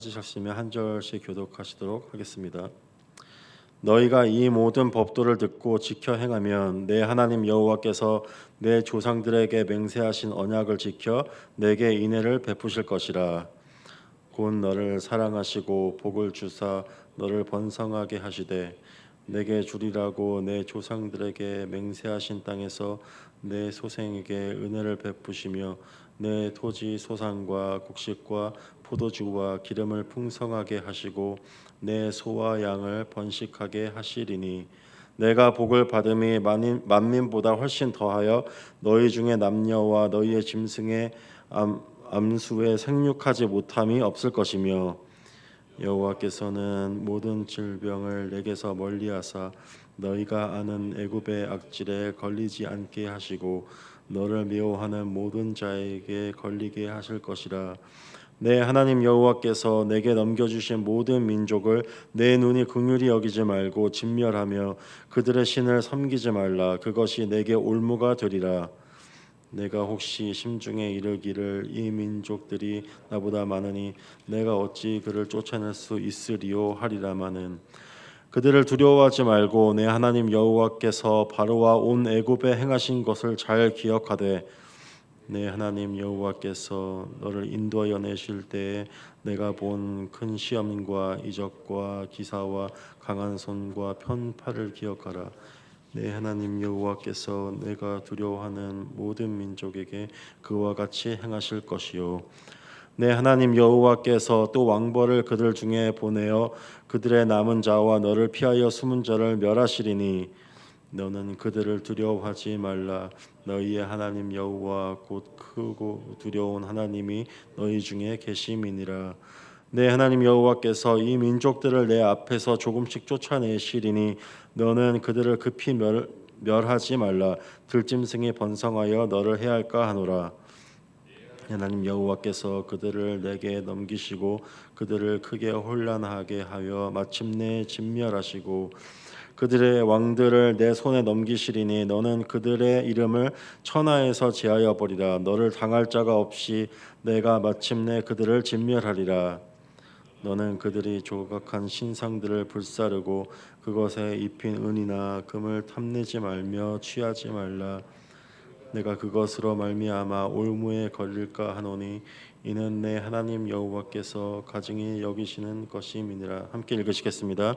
찾으셨으면 한 절씩 교독하시도록 하겠습니다. 너희가 이 모든 법도를 듣고 지켜 행하면 내 하나님 여호와께서 내 조상들에게 맹세하신 언약을 지켜 내게 인애를 베푸실 것이라. 곧 너를 사랑하시고 복을 주사 너를 번성하게 하시되 내게 주리라고 내 조상들에게 맹세하신 땅에서 내 소생에게 은혜를 베푸시며 내 토지 소산과 곡식과 포도주와 기름을 풍성하게 하시고 내 소와 양을 번식하게 하시리니 내가 복을 받음이 만민보다 훨씬 더하여 너희 중에 남녀와 너희의 짐승의 암수에 생육하지 못함이 없을 것이며 여호와께서는 모든 질병을 내게서 멀리하사 너희가 아는 애굽의 악질에 걸리지 않게 하시고 너를 미워하는 모든 자에게 걸리게 하실 것이라. 내 하나님 여호와께서 내게 넘겨주신 모든 민족을 내 눈이 긍휼히 여기지 말고 진멸하며 그들의 신을 섬기지 말라. 그것이 내게 올무가 되리라. 내가 혹시 심중에 이르기를 이 민족들이 나보다 많으니 내가 어찌 그를 쫓아낼 수 있으리요 하리라마는 그들을 두려워하지 말고 내 하나님 여호와께서 바로와 온 애굽에 행하신 것을 잘 기억하되 내 하나님 여호와께서 너를 인도하여 내실 때에 내가 본 큰 시험과 이적과 기사와 강한 손과 편팔을 기억하라. 내 하나님 여호와께서 내가 두려워하는 모든 민족에게 그와 같이 행하실 것이요 내 하나님 여호와께서 또 왕벌을 그들 중에 보내어 그들의 남은 자와 너를 피하여 숨은 자를 멸하시리니 너는 그들을 두려워하지 말라. 너희의 하나님 여호와 곧 크고 두려운 하나님이 너희 중에 계심이니라. 내 하나님 여호와께서 이 민족들을 내 앞에서 조금씩 쫓아내시리니 너는 그들을 급히 멸하지 말라. 들짐승이 번성하여 너를 해할까 하노라. 하나님 여호와께서 그들을 내게 넘기시고 그들을 크게 혼란하게 하여 마침내 진멸하시고 그들의 왕들을 내 손에 넘기시리니 너는 그들의 이름을 천하에서 제하여 버리라. 너를 당할 자가 없이 내가 마침내 그들을 진멸하리라. 너는 그들이 조각한 신상들을 불사르고 그것에 입힌 은이나 금을 탐내지 말며 취하지 말라. 내가 그것으로 말미암아 올무에 걸릴까 하노니 이는 내 하나님 여호와께서 가증히 여기시는 것임이니라. 함께 읽으시겠습니다.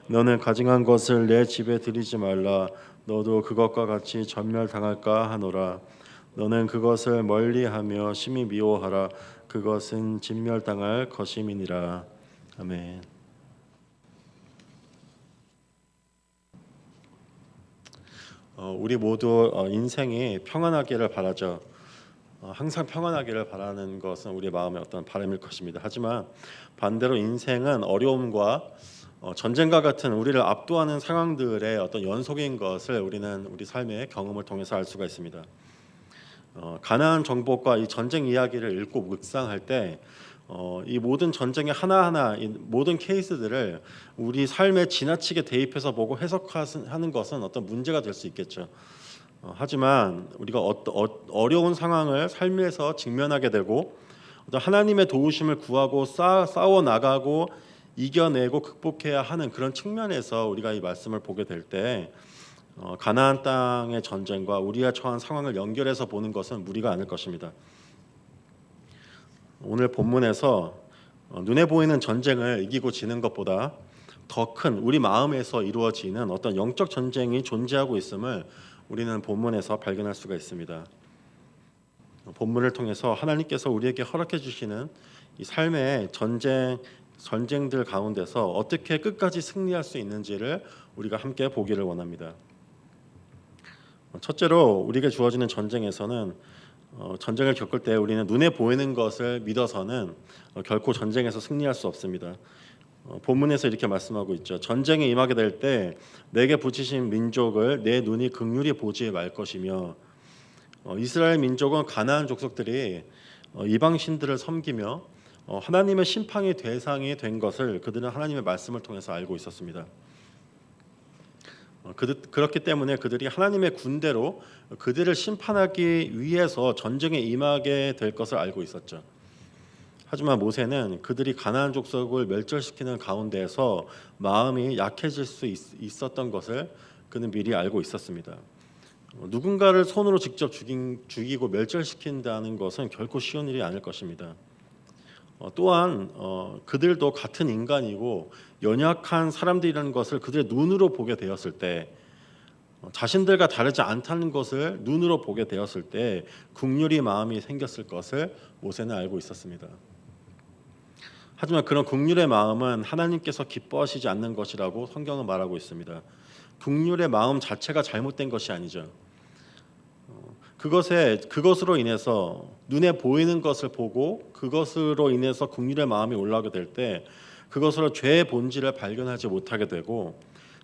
너는 가증한 것을 내 집에 들이지 말라. 너도 그것과 같이 전멸당할까 하노라. 너는 그것을 멀리하며 심히 미워하라. 그것은 진멸당할 것임이니라. 아멘. 우리 모두 인생이 평안하기를 바라죠. 항상 평안하기를 바라는 것은 우리 마음의 어떤 바람일 것입니다. 하지만 반대로 인생은 어려움과 전쟁과 같은 우리를 압도하는 상황들의 어떤 연속인 것을 우리는 우리 삶의 경험을 통해서 알 수가 있습니다. 가나안 정복과 이 전쟁 이야기를 읽고 묵상할 때 이 모든 전쟁의 하나하나 이 모든 케이스들을 우리 삶에 지나치게 대입해서 보고 해석하는 것은 어떤 문제가 될 수 있겠죠. 하지만 우리가 어려운 상황을 삶에서 직면하게 되고 어떤 하나님의 도우심을 구하고 싸워 나가고 이겨내고 극복해야 하는 그런 측면에서 우리가 이 말씀을 보게 될 때 가나안 땅의 전쟁과 우리가 처한 상황을 연결해서 보는 것은 무리가 않을 것입니다. 오늘 본문에서 눈에 보이는 전쟁을 이기고 지는 것보다 더 큰 우리 마음에서 이루어지는 어떤 영적 전쟁이 존재하고 있음을 우리는 본문에서 발견할 수가 있습니다. 본문을 통해서 하나님께서 우리에게 허락해 주시는 이 삶의 전쟁들 가운데서 어떻게 끝까지 승리할 수 있는지를 우리가 함께 보기를 원합니다. 첫째로 우리에게 주어지는 전쟁에서는 전쟁을 겪을 때 우리는 눈에 보이는 것을 믿어서는 결코 전쟁에서 승리할 수 없습니다. 본문에서 이렇게 말씀하고 있죠. 전쟁에 임하게 될 때 내게 붙이신 민족을 내 눈이 긍휼히 보지 말 것이며 이스라엘 민족은 가나안 족속들이 이방 신들을 섬기며 하나님의 심판의 대상이 된 것을 그들은 하나님의 말씀을 통해서 알고 있었습니다. 그렇기 때문에 그들이 하나님의 군대로 그들을 심판하기 위해서 전쟁에 임하게 될 것을 알고 있었죠. 하지만 모세는 그들이 가나안 족속을 멸절시키는 가운데에서 마음이 약해질 수 있었던 것을 그는 미리 알고 있었습니다. 누군가를 손으로 직접 죽이고 멸절시킨다는 것은 결코 쉬운 일이 아닐 것입니다. 또한 그들도 같은 인간이고 연약한 사람들이라는 것을 그들의 눈으로 보게 되었을 때, 자신들과 다르지 않다는 것을 눈으로 보게 되었을 때 긍휼의 마음이 생겼을 것을 모세는 알고 있었습니다. 하지만 그런 긍휼의 마음은 하나님께서 기뻐하시지 않는 것이라고 성경은 말하고 있습니다. 긍휼의 마음 자체가 잘못된 것이 아니죠. 그것으로 인해서 눈에 보이는 것을 보고 그것으로 인해서 긍휼의 마음이 올라오게 될 때 그것으로 죄의 본질을 발견하지 못하게 되고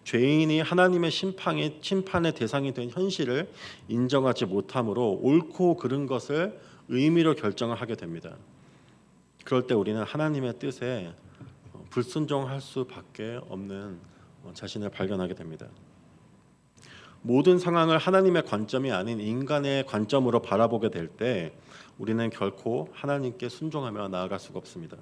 죄인이 하나님의 심판의 대상이 된 현실을 인정하지 못함으로 옳고 그른 것을 의미로 결정을 하게 됩니다. 그럴 때 우리는 하나님의 뜻에 불순종할 수밖에 없는 자신을 발견하게 됩니다. 모든 상황을 하나님의 관점이 아닌 인간의 관점으로 바라보게 될 때 우리는 결코 하나님께 순종하며 나아갈 수가 없습니다.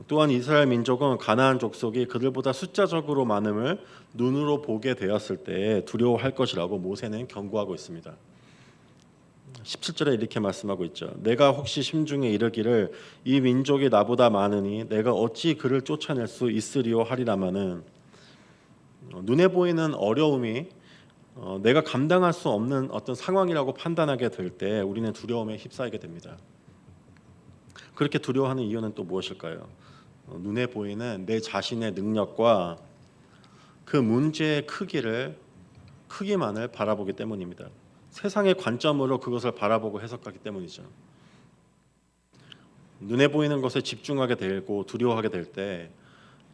또한 이스라엘 민족은 가나안 족속이 그들보다 숫자적으로 많음을 눈으로 보게 되었을 때 두려워할 것이라고 모세는 경고하고 있습니다. 17절에 이렇게 말씀하고 있죠. 내가 혹시 심중에 이르기를 이 민족이 나보다 많으니 내가 어찌 그를 쫓아낼 수 있으리요 하리라마는, 눈에 보이는 어려움이 내가 감당할 수 없는 어떤 상황이라고 판단하게 될 때 우리는 두려움에 휩싸이게 됩니다. 그렇게 두려워하는 이유는 또 무엇일까요? 눈에 보이는 내 자신의 능력과 그 문제의 크기만을 바라보기 때문입니다. 세상의 관점으로 그것을 바라보고 해석하기 때문이죠. 눈에 보이는 것에 집중하게 되고 두려워하게 될 때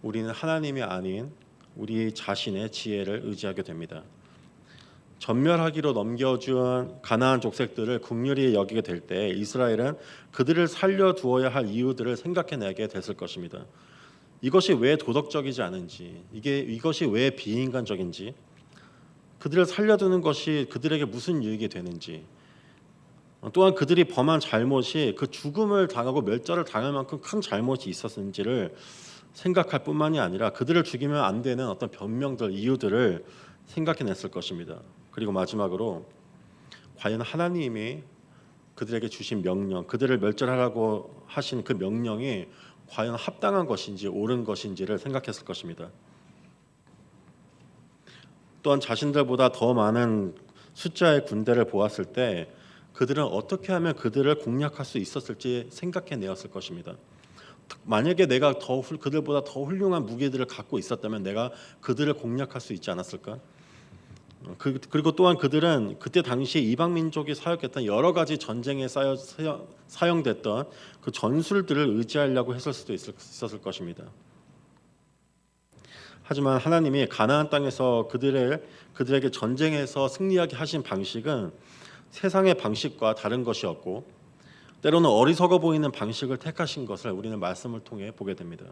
우리는 하나님이 아닌 우리 자신의 지혜를 의지하게 됩니다. 전멸하기로 넘겨준 가나안 족속들을 긍휼히 여기게 될 때 이스라엘은 그들을 살려두어야 할 이유들을 생각해내게 됐을 것입니다. 이것이 왜 도덕적이지 않은지, 이것이 왜 비인간적인지, 그들을 살려두는 것이 그들에게 무슨 유익이 되는지, 또한 그들이 범한 잘못이 그 죽음을 당하고 멸절을 당할 만큼 큰 잘못이 있었는지를 생각할 뿐만이 아니라 그들을 죽이면 안 되는 어떤 변명들, 이유들을 생각해냈을 것입니다. 그리고 마지막으로 과연 하나님이 그들에게 주신 명령, 그들을 멸절하라고 하신 그 명령이 과연 합당한 것인지 옳은 것인지를 생각했을 것입니다. 또한 자신들보다 더 많은 숫자의 군대를 보았을 때 그들은 어떻게 하면 그들을 공략할 수 있었을지 생각해내었을 것입니다. 만약에 내가 그들보다 더 훌륭한 무기들을 갖고 있었다면 내가 그들을 공략할 수 있지 않았을까? 그리고 또한 그들은 그때 당시 이방 민족이 사역했던 여러 가지 전쟁에 사용됐던 그 전술들을 의지하려고 했을 수도 있었을 것입니다. 하지만 하나님이 가나안 땅에서 그들에게 전쟁에서 승리하게 하신 방식은 세상의 방식과 다른 것이었고 때로는 어리석어 보이는 방식을 택하신 것을 우리는 말씀을 통해 보게 됩니다.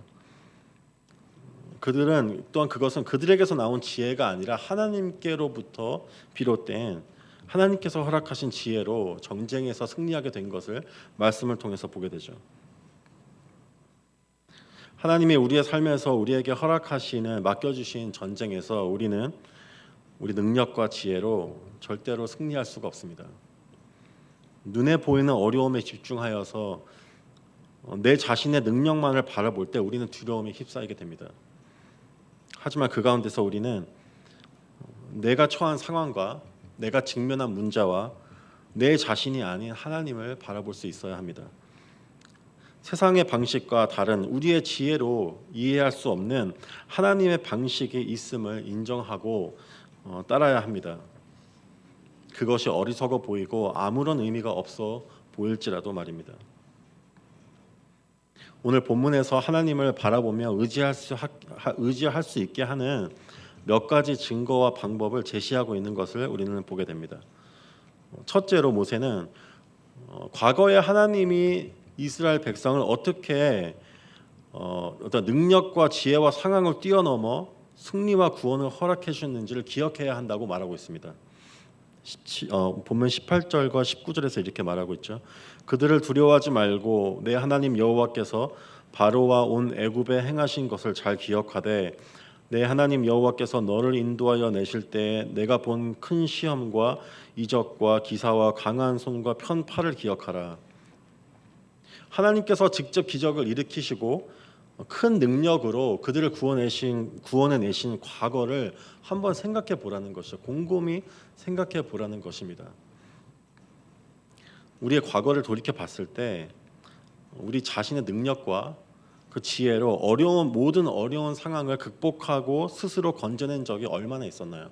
또한 그것은 그들에게서 나온 지혜가 아니라 하나님께로부터 비롯된 하나님께서 허락하신 지혜로 전쟁에서 승리하게 된 것을 말씀을 통해서 보게 되죠. 하나님이 우리의 삶에서 우리에게 맡겨주신 전쟁에서 우리는 우리 능력과 지혜로 절대로 승리할 수가 없습니다. 눈에 보이는 어려움에 집중하여서 내 자신의 능력만을 바라볼 때 우리는 두려움에 휩싸이게 됩니다. 하지만 그 가운데서 우리는 내가 처한 상황과 내가 직면한 문제와 내 자신이 아닌 하나님을 바라볼 수 있어야 합니다. 세상의 방식과 다른 우리의 지혜로 이해할 수 없는 하나님의 방식이 있음을 인정하고 따라야 합니다. 그것이 어리석어 보이고 아무런 의미가 없어 보일지라도 말입니다. 오늘 본문에서 하나님을 바라보며 의지할 수 있게 하는 몇 가지 증거와 방법을 제시하고 있는 것을 우리는 보게 됩니다. 첫째로 모세는 과거에 하나님이 이스라엘 백성을 어떻게 어떤 능력과 지혜와 상황을 뛰어넘어 승리와 구원을 허락해 주셨는지를 기억해야 한다고 말하고 있습니다. 본문 18절과 19절에서 이렇게 말하고 있죠. 그들을 두려워하지 말고 내 하나님 여호와께서 바로와 온 애굽에 행하신 것을 잘 기억하되 내 하나님 여호와께서 너를 인도하여 내실 때에 내가 본 큰 시험과 이적과 기사와 강한 손과 편팔을 기억하라. 하나님께서 직접 기적을 일으키시고 큰 능력으로 그들을 구원해내신 과거를 한번 생각해 보라는 것이죠. 곰곰이 생각해 보라는 것입니다. 우리의 과거를 돌이켜 봤을 때 우리 자신의 능력과 그 지혜로 모든 어려운 상황을 극복하고 스스로 건져낸 적이 얼마나 있었나요?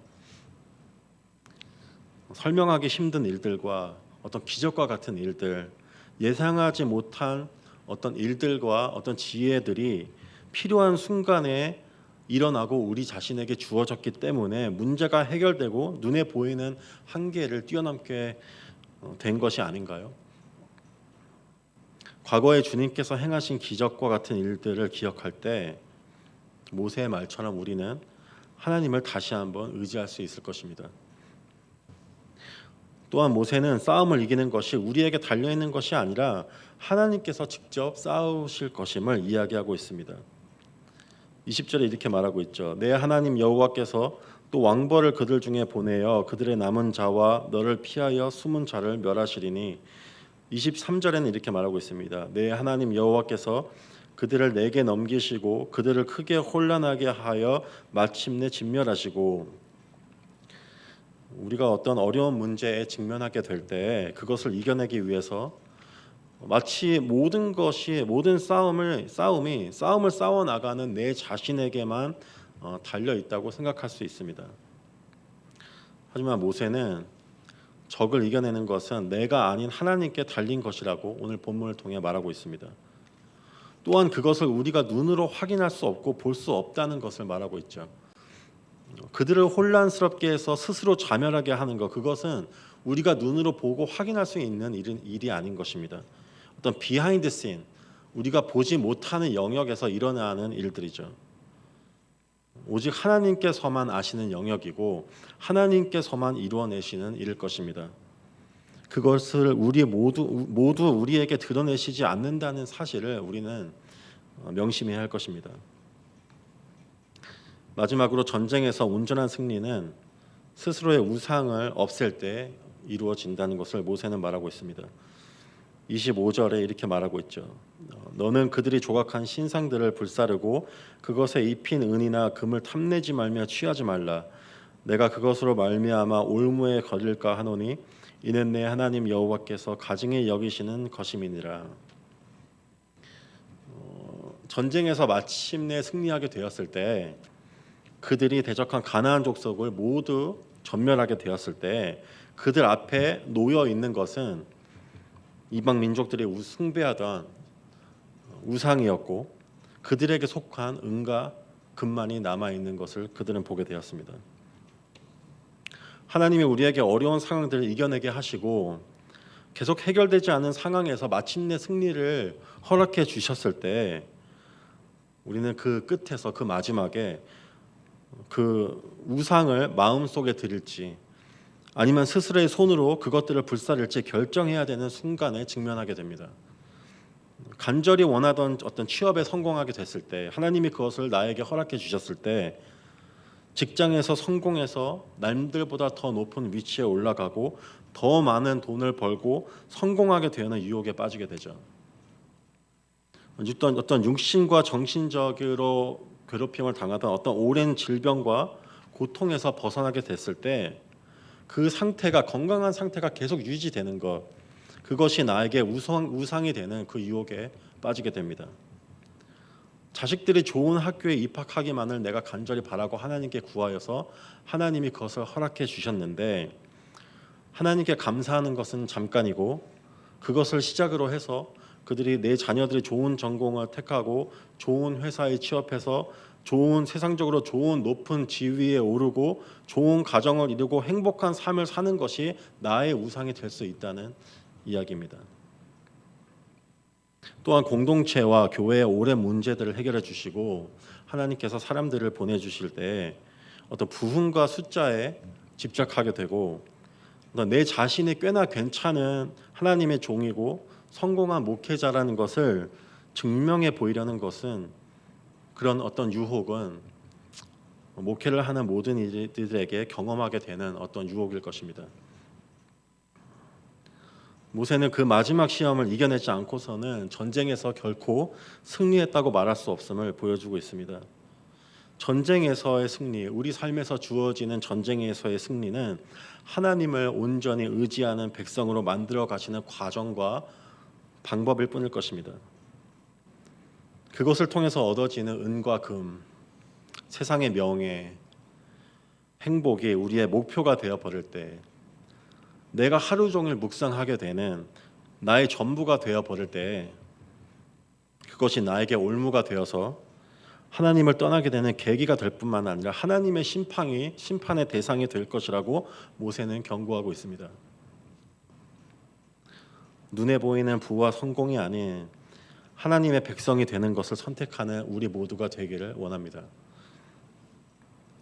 설명하기 힘든 일들과 어떤 기적과 같은 일들, 예상하지 못한 어떤 일들과 어떤 지혜들이 필요한 순간에 일어나고 우리 자신에게 주어졌기 때문에 문제가 해결되고 눈에 보이는 한계를 뛰어넘게 된 것이 아닌가요? 과거에 주님께서 행하신 기적과 같은 일들을 기억할 때 모세의 말처럼 우리는 하나님을 다시 한번 의지할 수 있을 것입니다. 또한 모세는 싸움을 이기는 것이 우리에게 달려있는 것이 아니라 하나님께서 직접 싸우실 것임을 이야기하고 있습니다. 20절에 이렇게 말하고 있죠. 내 하나님 여호와께서 또 왕벌을 그들 중에 보내어 그들의 남은 자와 너를 피하여 숨은 자를 멸하시리니 23절에는 이렇게 말하고 있습니다. 내 하나님 여호와께서 그들을 내게 넘기시고 그들을 크게 혼란하게 하여 마침내 진멸하시고 우리가 어떤 어려운 문제에 직면하게 될 때 그것을 이겨내기 위해서 마치 모든 싸움을 싸워 나가는 내 자신에게만 달려 있다고 생각할 수 있습니다. 하지만 모세는 적을 이겨내는 것은 내가 아닌 하나님께 달린 것이라고 오늘 본문을 통해 말하고 있습니다. 또한 그것을 우리가 눈으로 확인할 수 없고 볼 수 없다는 것을 말하고 있죠. 그들을 혼란스럽게 해서 스스로 자멸하게 하는 것, 그것은 우리가 눈으로 보고 확인할 수 있는 일이 아닌 것입니다. 어떤 비하인드 씬, 우리가 보지 못하는 영역에서 일어나는 일들이죠. 오직 하나님께서만 아시는 영역이고 하나님께서만 이루어내시는 일일 것입니다. 그것을 우리 모두 우리에게 드러내시지 않는다는 사실을 우리는 명심해야 할 것입니다. 마지막으로 전쟁에서 온전한 승리는 스스로의 우상을 없앨 때 이루어진다는 것을 모세는 말하고 있습니다. 25절에 이렇게 말하고 있죠. 너는 그들이 조각한 신상들을 불사르고 그것에 입힌 은이나 금을 탐내지 말며 취하지 말라. 내가 그것으로 말미암아 올무에 거릴까 하노니 이는 내 하나님 여호와께서 가증히 여기시는 것임이니라. 전쟁에서 마침내 승리하게 되었을 때 그들이 대적한 가나안 족속을 모두 전멸하게 되었을 때 그들 앞에 놓여 있는 것은 이방 민족들이 숭배하던 우상이었고 그들에게 속한 은과 금만이 남아 있는 것을 그들은 보게 되었습니다. 하나님이 우리에게 어려운 상황들을 이겨내게 하시고 계속 해결되지 않은 상황에서 마침내 승리를 허락해 주셨을 때 우리는 그 끝에서 그 마지막에 그 우상을 마음속에 들일지 아니면 스스로의 손으로 그것들을 불사를지 결정해야 되는 순간에 직면하게 됩니다. 간절히 원하던 어떤 취업에 성공하게 됐을 때 하나님이 그것을 나에게 허락해 주셨을 때 직장에서 성공해서 남들보다 더 높은 위치에 올라가고 더 많은 돈을 벌고 성공하게 되는 유혹에 빠지게 되죠. 어떤 육신과 정신적으로 괴롭힘을 당하던 어떤 오랜 질병과 고통에서 벗어나게 됐을 때 그 상태가 건강한 상태가 계속 유지되는 것, 그것이 나에게 우상이 되는 그 유혹에 빠지게 됩니다. 자식들이 좋은 학교에 입학하기만을 내가 간절히 바라고 하나님께 구하여서 하나님이 그것을 허락해 주셨는데 하나님께 감사하는 것은 잠깐이고 그것을 시작으로 해서 그들이 내 자녀들이 좋은 전공을 택하고 좋은 회사에 취업해서 세상적으로 좋은 높은 지위에 오르고 좋은 가정을 이루고 행복한 삶을 사는 것이 나의 우상이 될 수 있다는 이야기입니다. 또한 공동체와 교회의 오랜 문제들을 해결해 주시고 하나님께서 사람들을 보내주실 때 어떤 부흥과 숫자에 집착하게 되고 내 자신이 꽤나 괜찮은 하나님의 종이고 성공한 목회자라는 것을 증명해 보이려는 것은, 그런 어떤 유혹은 목회를 하는 모든 이들에게 경험하게 되는 어떤 유혹일 것입니다. 모세는 그 마지막 시험을 이겨내지 않고서는 전쟁에서 결코 승리했다고 말할 수 없음을 보여주고 있습니다. 전쟁에서의 승리, 우리 삶에서 주어지는 전쟁에서의 승리는 하나님을 온전히 의지하는 백성으로 만들어 가시는 과정과 방법일 뿐일 것입니다. 그것을 통해서 얻어지는 은과 금, 세상의 명예, 행복이 우리의 목표가 되어 버릴 때, 내가 하루 종일 묵상하게 되는 나의 전부가 되어 버릴 때, 그것이 나에게 올무가 되어서 하나님을 떠나게 되는 계기가 될 뿐만 아니라 하나님의 심판의 대상이 될 것이라고 모세는 경고하고 있습니다. 눈에 보이는 부와 성공이 아닌 하나님의 백성이 되는 것을 선택하는 우리 모두가 되기를 원합니다.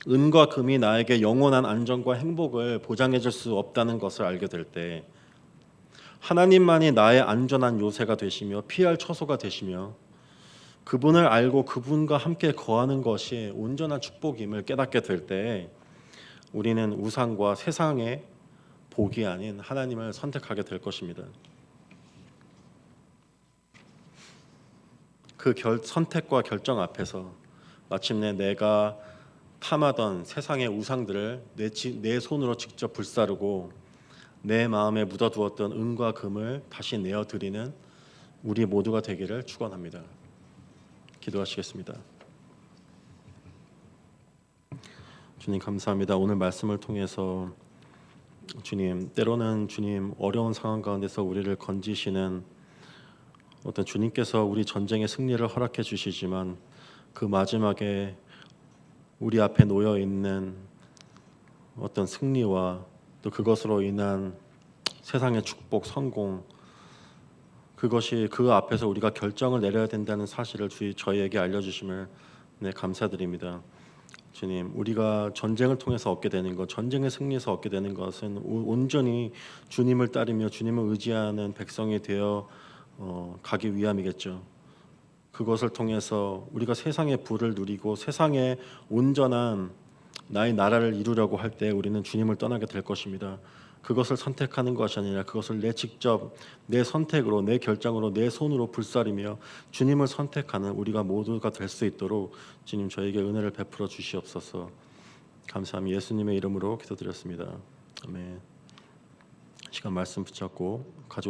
은과 금이 나에게 영원한 안정과 행복을 보장해 줄 수 없다는 것을 알게 될 때, 하나님만이 나의 안전한 요새가 되시며 피할 처소가 되시며 그분을 알고 그분과 함께 거하는 것이 온전한 축복임을 깨닫게 될 때, 우리는 우상과 세상의 복이 아닌 하나님을 선택하게 될 것입니다. 그 선택과 결정 앞에서 마침내 내가 탐하던 세상의 우상들을 내 손으로 직접 불사르고 내 마음에 묻어두었던 은과 금을 다시 내어드리는 우리 모두가 되기를 축원합니다. 기도하시겠습니다. 주님 감사합니다. 오늘 말씀을 통해서 주님, 때로는 주님 어려운 상황 가운데서 우리를 건지시는 어떤 주님께서 우리 전쟁의 승리를 허락해 주시지만, 그 마지막에 우리 앞에 놓여 있는 어떤 승리와 또 그것으로 인한 세상의 축복, 성공, 그것이 그 앞에서 우리가 결정을 내려야 된다는 사실을 저희에게 알려주심을 감사드립니다. 주님, 우리가 전쟁을 통해서 얻게 되는 것, 전쟁의 승리에서 얻게 되는 것은 온전히 주님을 따르며 주님을 의지하는 백성이 되어 가기 위함이겠죠. 그것을 통해서 우리가 세상의 부를 누리고 세상의 온전한 나의 나라를 이루려고 할 때 우리는 주님을 떠나게 될 것입니다. 그것을 선택하는 것이 아니라 그것을 내 선택으로, 내 결정으로, 내 손으로 불사르며 주님을 선택하는 우리가 모두가 될 수 있도록 주님 저에게 은혜를 베풀어 주시옵소서. 감사합니다. 예수님의 이름으로 기도드렸습니다. 아멘. 시간 말씀 붙잡고 가지고